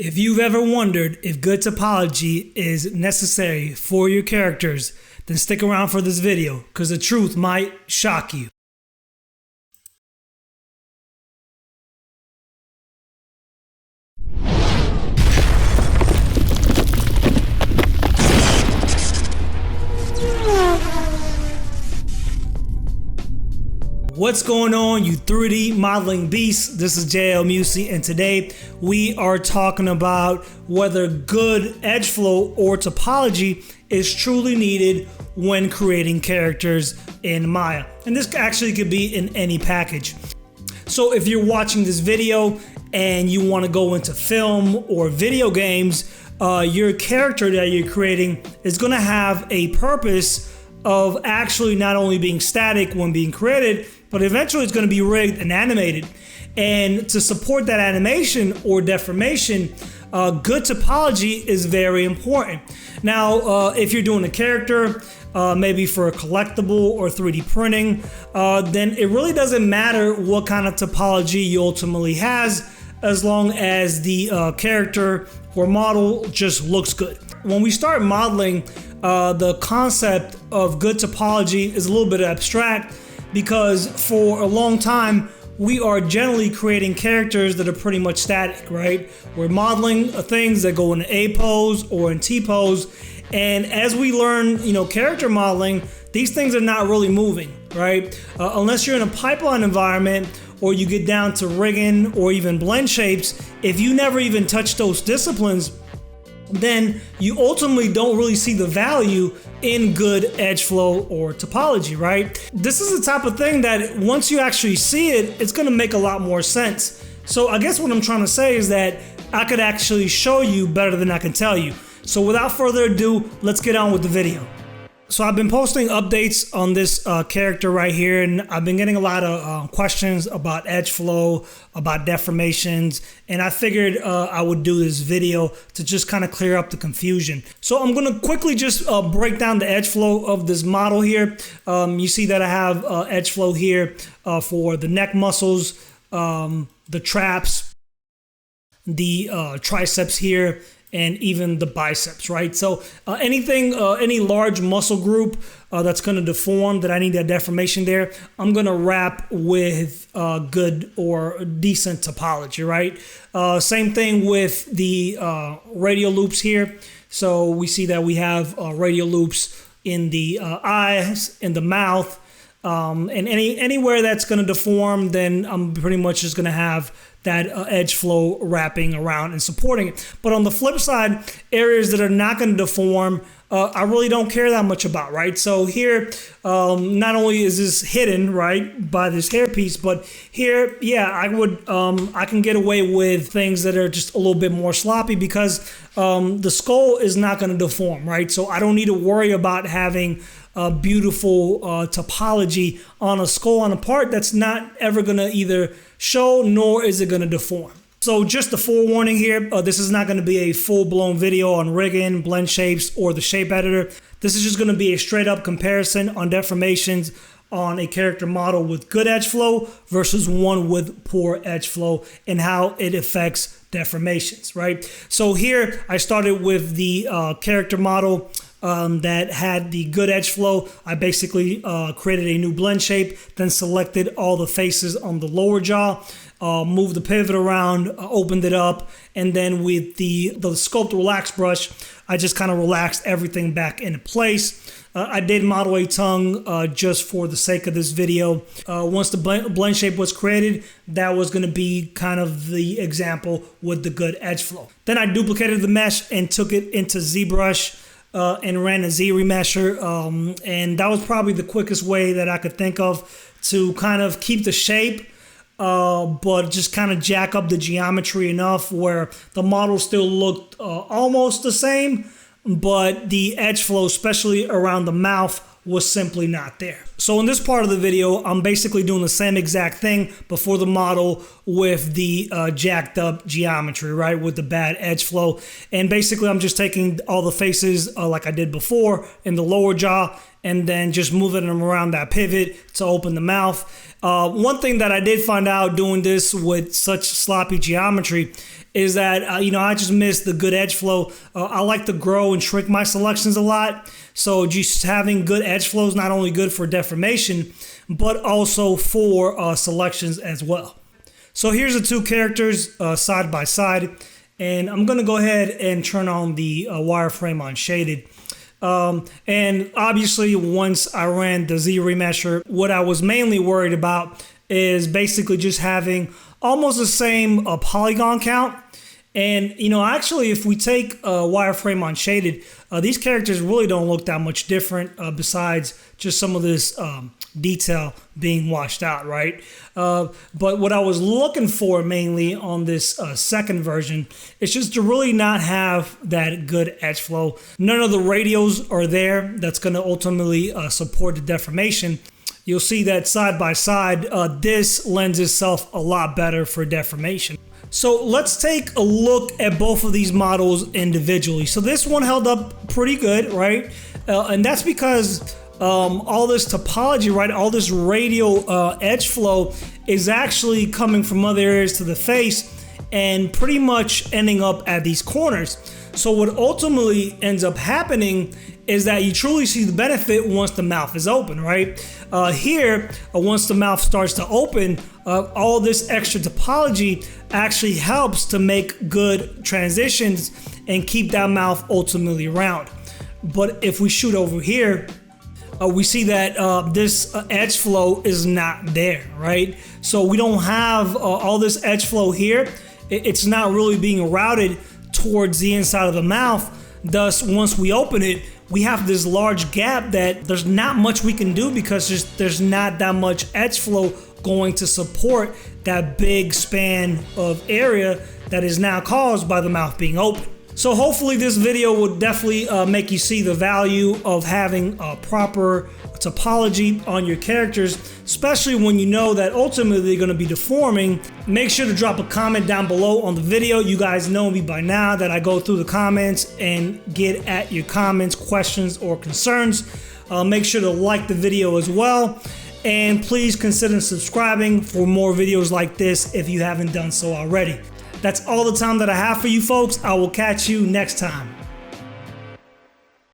If you've ever wondered if good topology is necessary for your characters, then stick around for this video, because the truth might shock you. What's going on, you 3D modeling beasts? This is JL Musey, and today we are talking about whether good edge flow or topology is truly needed when creating characters in Maya. And this actually could be in any package. So if you're watching this video and you want to go into film or video games, your character that you're creating is going to have a purpose of actually not only being static when being created, but eventually it's going to be rigged and animated. And to support that animation or deformation, good topology is very important. Now, if you're doing a character, maybe for a collectible or 3D printing, then it really doesn't matter what kind of topology you ultimately has, as long as the character or model just looks good. When we start modeling, the concept of good topology is a little bit abstract, because for a long time we are generally creating characters that are pretty much static, right? We're modeling things that go in A pose or in T pose, and as we learn, character modeling, these things are not really moving, right? Unless you're in a pipeline environment or you get down to rigging or even blend shapes, if you never even touch those disciplines, then you ultimately don't really see the value in good edge flow or topology, right? This is the type of thing that once you actually see it, it's gonna make a lot more sense. So I guess what I'm trying to say is that I could actually show you better than I can tell you. So without further ado, let's get on with the video. So I've been posting updates on this character right here, and I've been getting a lot of questions about edge flow, about deformations, and I figured I would do this video to just kind of clear up the confusion. So I'm gonna quickly just break down the edge flow of this model here. You see that I have edge flow here for the neck muscles, the traps, the triceps here, and even the biceps, right? So any large muscle group that's gonna deform, that I need that deformation there, I'm gonna wrap with good or decent topology, right? Same thing with the radial loops here. So we see that we have radial loops in the eyes, in the mouth, and anywhere that's gonna deform, then I'm pretty much just gonna have that edge flow wrapping around and supporting it. But on the flip side, areas that are not going to deform, I really don't care that much about, right? So here, not only is this hidden, right, by this hairpiece, but here, yeah, I can get away with things that are just a little bit more sloppy, because the skull is not going to deform, right? So I don't need to worry about having a beautiful topology on a skull, on a part that's not ever going to either show, nor is it going to deform. So just a forewarning here, this is not going to be a full-blown video on rigging, blend shapes, or the shape editor. This is just going to be a straight-up comparison on deformations on a character model with good edge flow versus one with poor edge flow, and how it affects deformations, right? So here I started with the character model that had the good edge flow. I basically created a new blend shape, then selected all the faces on the lower jaw, moved the pivot around, opened it up, and then with the Sculpt Relax brush, I just kind of relaxed everything back into place. I did model a tongue just for the sake of this video. Once the blend shape was created, that was going to be kind of the example with the good edge flow. Then I duplicated the mesh and took it into ZBrush and ran a Z remesher, and that was probably the quickest way that I could think of to kind of keep the shape, but just kind of jack up the geometry enough where the model still looked almost the same, but the edge flow, especially around the mouth, was simply not there. So in this part of the video, I'm basically doing the same exact thing before the model with the jacked up geometry, right, with the bad edge flow. And basically I'm just taking all the faces like I did before in the lower jaw and then just moving them around that pivot to open the mouth. One thing that I did find out doing this with such sloppy geometry is that, I just miss the good edge flow. I like to grow and shrink my selections a lot. So just having good edge flow is not only good for deformation, but also for selections as well. So here's the two characters side by side. And I'm going to go ahead and turn on the wireframe on shaded. And obviously, once I ran the Z remesher, what I was mainly worried about is basically just having almost the same polygon count. And, actually, if we take wireframe on shaded, these characters really don't look that much different besides just some of this detail being washed out, right? But what I was looking for mainly on this second version is just to really not have that good edge flow. None of the radials are there that's going to ultimately support the deformation. You'll see that side by side, this lends itself a lot better for deformation. So let's take a look at both of these models individually. So this one held up pretty good, right? And that's because all this topology, right? All this radial edge flow is actually coming from other areas to the face and pretty much ending up at these corners. So what ultimately ends up happening is that you truly see the benefit once the mouth is open, right? Here, once the mouth starts to open, all this extra topology actually helps to make good transitions and keep that mouth ultimately round. But if we shoot over here, we see that this edge flow is not there, right? So we don't have all this edge flow here. It's not really being routed towards the inside of the mouth. Thus, once we open it, we have this large gap that there's not much we can do because there's not that much edge flow going to support that big span of area that is now caused by the mouth being open. So hopefully this video will definitely make you see the value of having a proper topology on your characters, especially when you know that ultimately they're going to be deforming. Make sure to drop a comment down below on the video. You guys know me by now that I go through the comments and get at your comments, questions, or concerns. Make sure to like the video as well. And please consider subscribing for more videos like this if you haven't done so already. That's all the time that I have for you folks. I will catch you next time.